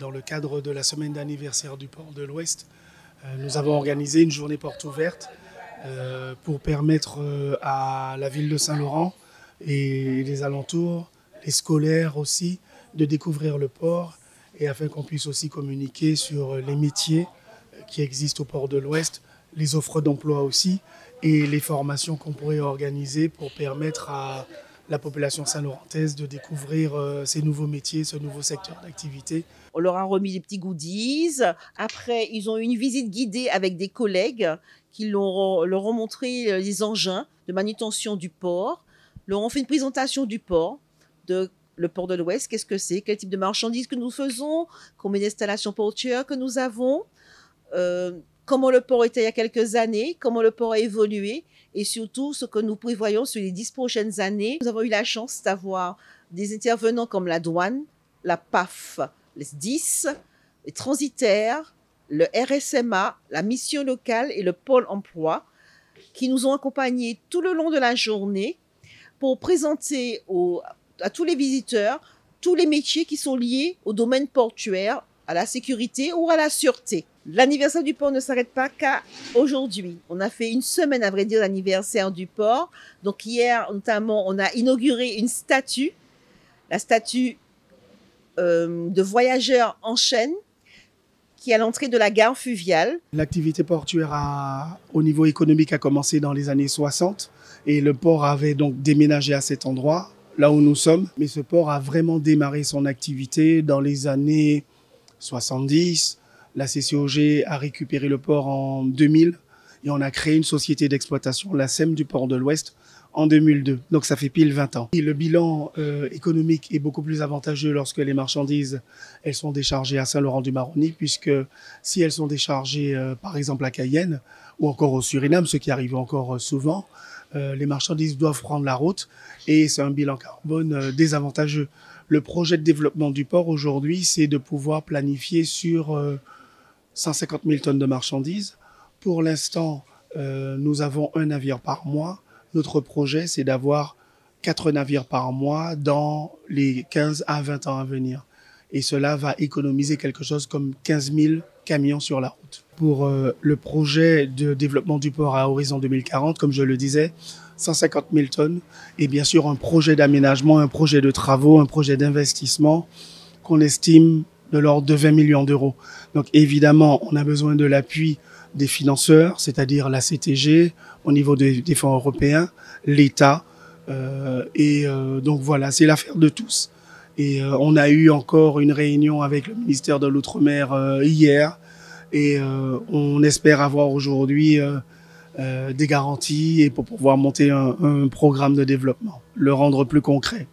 dans le cadre de la semaine d'anniversaire du port de l'Ouest, nous avons organisé une journée porte ouverte pour permettre à la ville de Saint-Laurent et les alentours, les scolaires aussi, de découvrir le port et afin qu'on puisse aussi communiquer sur les métiers qui existent au port de l'Ouest, les offres d'emploi aussi et les formations qu'on pourrait organiser pour permettre à la population saint-laurentaise de découvrir ces nouveaux métiers, ce nouveau secteur d'activité. On leur a remis des petits goodies. Après, ils ont eu une visite guidée avec des collègues qui leur ont montré les engins de manutention du port, leur ont fait une présentation du port, le port de l'Ouest, qu'est-ce que c'est, quel type de marchandises que nous faisons, combien d'installations portuaires que nous avons, comment le port était il y a quelques années, comment le port a évolué et surtout ce que nous prévoyons sur les 10 prochaines années. Nous avons eu la chance d'avoir des intervenants comme la douane, la PAF, les SDIS, les transitaires, le RSMA, la mission locale et le pôle emploi qui nous ont accompagnés tout le long de la journée pour présenter à tous les visiteurs tous les métiers qui sont liés au domaine portuaire, à la sécurité ou à la sûreté. L'anniversaire du port ne s'arrête pas qu'à aujourd'hui. On a fait une semaine, à vrai dire, d'anniversaire du port. Donc hier, notamment, on a inauguré une statue, la statue de voyageurs en chaîne, qui est à l'entrée de la gare fluviale. L'activité portuaire au niveau économique a commencé dans les années 60 et le port avait donc déménagé à cet endroit, là où nous sommes. Mais ce port a vraiment démarré son activité dans les années 70. La CCOG a récupéré le port en 2000 et on a créé une société d'exploitation, la SEM du port de l'Ouest, en 2002. Donc ça fait pile 20 ans. Et le bilan économique est beaucoup plus avantageux lorsque les marchandises elles sont déchargées à Saint-Laurent-du-Maroni, puisque si elles sont déchargées par exemple à Cayenne ou encore au Suriname, ce qui arrive encore souvent, les marchandises doivent prendre la route et c'est un bilan carbone désavantageux. Le projet de développement du port aujourd'hui, c'est de pouvoir planifier sur 150 000 tonnes de marchandises. Pour l'instant, nous avons un navire par mois. Notre projet, c'est d'avoir 4 navires par mois dans les 15 à 20 ans à venir. Et cela va économiser quelque chose comme 15 000 camions sur la route. Pour le projet de développement du port à horizon 2040, comme je le disais, 150 000 tonnes et bien sûr un projet d'aménagement, un projet de travaux, un projet d'investissement qu'on estime de l'ordre de 20 millions d'euros. Donc évidemment, on a besoin de l'appui des financeurs, c'est-à-dire la CTG, au niveau des fonds européens, l'État. Donc voilà, c'est l'affaire de tous. Et on a eu encore une réunion avec le ministère de l'Outre-mer hier. Et on espère avoir aujourd'hui des garanties et pour pouvoir monter un programme de développement, le rendre plus concret.